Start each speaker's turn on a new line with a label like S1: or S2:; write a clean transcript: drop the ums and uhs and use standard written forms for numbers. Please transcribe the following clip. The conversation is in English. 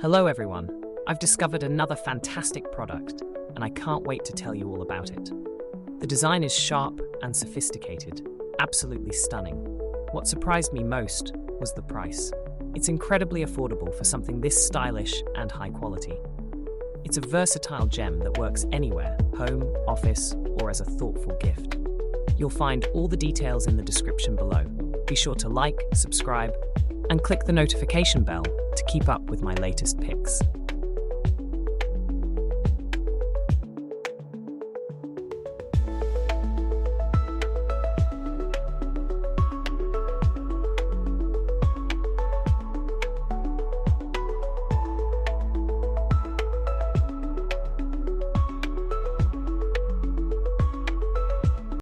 S1: Hello everyone, I've discovered another fantastic product and I can't wait to tell you all about it. The design is sharp and sophisticated, absolutely stunning. What surprised me most was the price. It's incredibly affordable for something this stylish and high quality. It's a versatile gem that works anywhere, home, office, or as a thoughtful gift. You'll find all the details in the description below. Be sure to like, subscribe, and click the notification bell to keep up with my latest picks.